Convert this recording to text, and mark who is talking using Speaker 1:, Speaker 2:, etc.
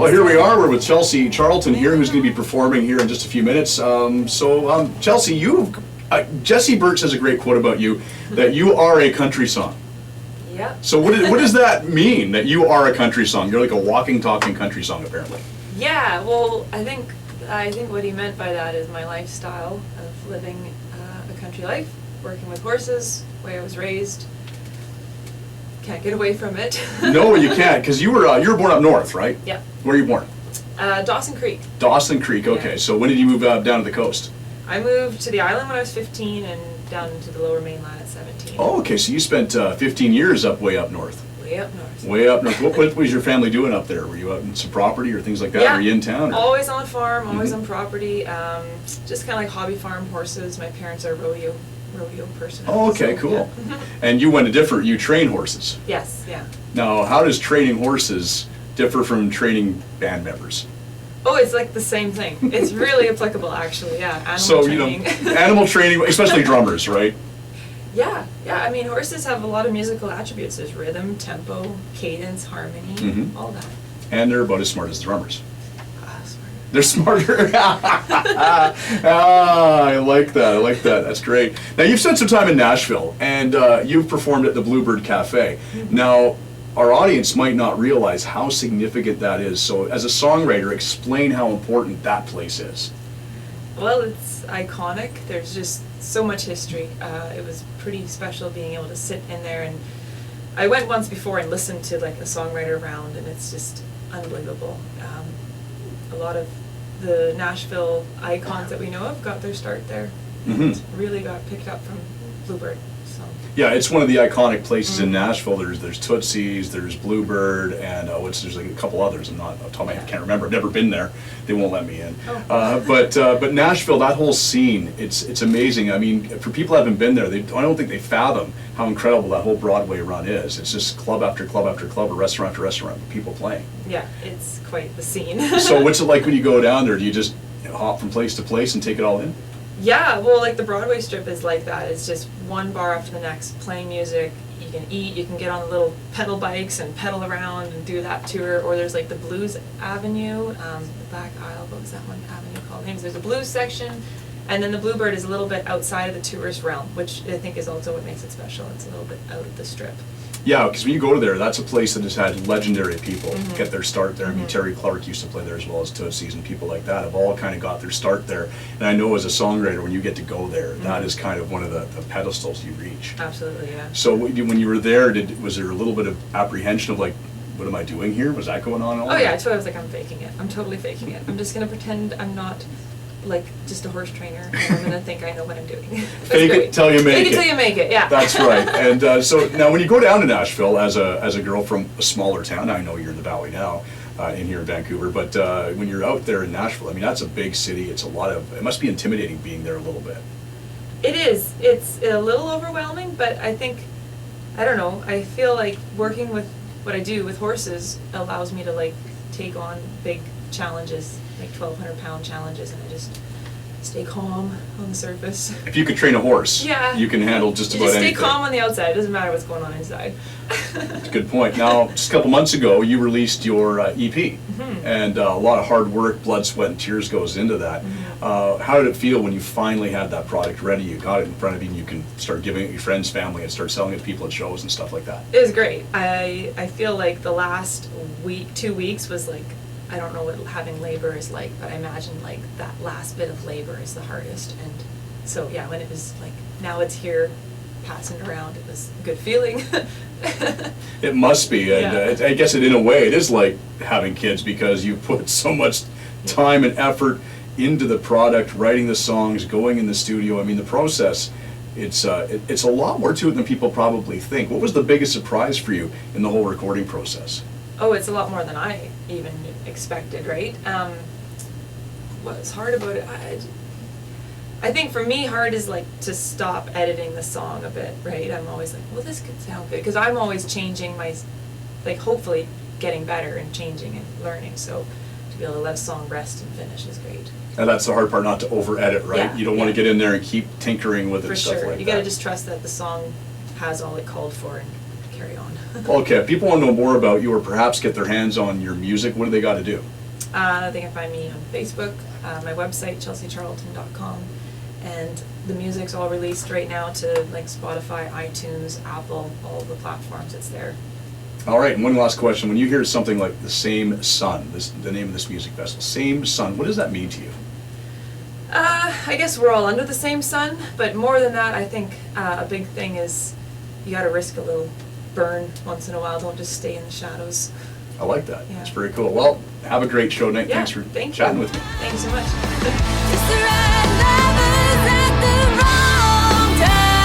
Speaker 1: Well, here we are. We're with Chelsea Charlton here, who's going to be performing here in just a few minutes. Chelsea, Jesse Birch has a great quote about you, that you are a country song.
Speaker 2: Yep.
Speaker 1: So what does that mean, that you are a country song? You're like a walking, talking country song, apparently.
Speaker 2: Yeah, well, I think what he meant by that is my lifestyle of living a country life, working with horses, the way I was raised. Can't get away from it.
Speaker 1: No, you can't, because you were born up north, right?
Speaker 2: Yeah.
Speaker 1: Where are you born?
Speaker 2: Dawson Creek.
Speaker 1: Dawson Creek, okay.
Speaker 2: Yeah.
Speaker 1: So when did you move down to the coast?
Speaker 2: I moved to the island when I was 15 and down into the lower mainland at 17.
Speaker 1: Oh, okay, so you spent 15 years way up north.
Speaker 2: Way up north.
Speaker 1: Way up north. What was your family doing up there? Were you out in some property or things like that?
Speaker 2: Yeah.
Speaker 1: Were you in town? Or?
Speaker 2: Always on farm, always on property. Just kind of like hobby farm horses. My parents are rodeo personnel.
Speaker 1: Oh, okay,
Speaker 2: so,
Speaker 1: cool.
Speaker 2: Yeah.
Speaker 1: And you train horses.
Speaker 2: Yes, yeah.
Speaker 1: Now, how does training horses differ from training band members?
Speaker 2: Oh, it's like the same thing. It's really applicable, actually. Yeah, animal
Speaker 1: So,
Speaker 2: training.
Speaker 1: Animal training, especially drummers, right?
Speaker 2: Yeah. I mean, horses have a lot of musical attributes. There's rhythm, tempo, cadence, harmony, all that.
Speaker 1: And they're about as smart as drummers.
Speaker 2: Smart.
Speaker 1: They're smarter. I like that. That's great. Now, you've spent some time in Nashville, and you've performed at the Bluebird Cafe. Now, our audience might not realize how significant that is. So, as a songwriter, explain how important that place is.
Speaker 2: Well, it's iconic. There's just so much history. It was pretty special being able to sit in there, and I went once before and listened to like a songwriter round, and it's just unbelievable. A lot of the Nashville icons that we know of got their start there. It really got picked up from Bluebird. So.
Speaker 1: Yeah, it's one of the iconic places in Nashville. There's Tootsie's, there's Bluebird, and there's like a couple others. I'm not off the top of my head, I can't remember. I've never been there. They won't let me in. But Nashville, that whole scene, it's amazing. I mean, for people who haven't been there, I don't think they fathom how incredible that whole Broadway run is. It's just club after club after club, or restaurant after restaurant, with people playing.
Speaker 2: Yeah, it's quite the scene.
Speaker 1: So what's it like when you go down there? Do you just hop from place to place and take it all in?
Speaker 2: Yeah, well, like the Broadway strip is like that. It's just one bar after the next, playing music. You can eat, you can get on the little pedal bikes and pedal around and do that tour. Or there's like the Blues Avenue, the Black Isle, what was that one avenue called? Anyways, there's a blues section, and then the Bluebird is a little bit outside of the tourist realm, which I think is also what makes it special. It's a little bit out of the strip.
Speaker 1: Yeah, because when you go to there, that's a place that has had legendary people get their start there. I mean, Terry Clark used to play there, as well as Tootsie's, and people like that have all kind of got their start there. And I know as a songwriter, when you get to go there, that is kind of one of the pedestals you reach.
Speaker 2: Absolutely, yeah.
Speaker 1: So when you were there, was there a little bit of apprehension of like, what am I doing here? Was that going on?
Speaker 2: Oh yeah, so I was like, I'm faking it. I'm totally faking it. I'm just gonna pretend I'm not like just a horse trainer, and I'm gonna think I know what I'm doing.
Speaker 1: Fake it till you make it.
Speaker 2: Fake it till you make it, yeah.
Speaker 1: That's right. And so now when you go down to Nashville as a girl from a smaller town, I know you're in the Valley now, in here in Vancouver, but when you're out there in Nashville, I mean, that's a big city. It's it must be intimidating being there a little bit.
Speaker 2: It is. It's a little overwhelming, but I think, I don't know, I feel like working with what I do with horses allows me to like take on big challenges, like 1,200-pound challenges, and I just stay calm on the surface.
Speaker 1: If you could train a horse,
Speaker 2: yeah,
Speaker 1: you can handle just about anything.
Speaker 2: Stay calm on the outside. It doesn't matter what's going on inside.
Speaker 1: That's a good point. Now, just a couple months ago, you released your EP, and a lot of hard work, blood, sweat, and tears goes into that. How did it feel when you finally had that product ready? You got it in front of you, and you can start giving it to your friends, family, and start selling it to people at shows and stuff like that?
Speaker 2: It was great. I feel like the last week, 2 weeks was like, I don't know what having labor is like, but I imagine like that last bit of labor is the hardest. And so yeah, when it was like, now it's here, passing around, it was a good feeling.
Speaker 1: It must be, and I guess in a way it is like having kids, because you put so much time and effort into the product, writing the songs, going in the studio. I mean, the process, it's a lot more to it than people probably think. What was the biggest surprise for you in the whole recording process?
Speaker 2: Oh, it's a lot more than I even expected, right? What's hard about it? I think for me, hard is like to stop editing the song a bit, right? I'm always like, well, this could sound good, because I'm always changing like hopefully getting better and changing and learning. So to be able to let a song rest and finish is great.
Speaker 1: And that's the hard part, not to over edit, right?
Speaker 2: Yeah,
Speaker 1: you don't want to get in there and keep tinkering with it and stuff like that.
Speaker 2: You got to just trust that the song has all it called for and carry on.
Speaker 1: Okay, if people want to know more about you or perhaps get their hands on your music, what do they got to do?
Speaker 2: They can find me on Facebook, my website, chelseacharlton.com, and the music's all released right now to like Spotify, iTunes, Apple, all the platforms. It's there.
Speaker 1: All right, and one last question. When you hear something like The Same Sun, the name of this music festival, Same Sun, what does that mean to you?
Speaker 2: I guess we're all under the same sun, but more than that, I think a big thing is you gotta risk a little burn once in a while. Don't just stay in the shadows.
Speaker 1: I like that.
Speaker 2: Yeah.
Speaker 1: That's very cool. Well, have a great show tonight.
Speaker 2: Yeah,
Speaker 1: Thanks for
Speaker 2: thank
Speaker 1: chatting
Speaker 2: you.
Speaker 1: with me.
Speaker 2: Thanks so much.
Speaker 3: Just the right lovers at the wrong time.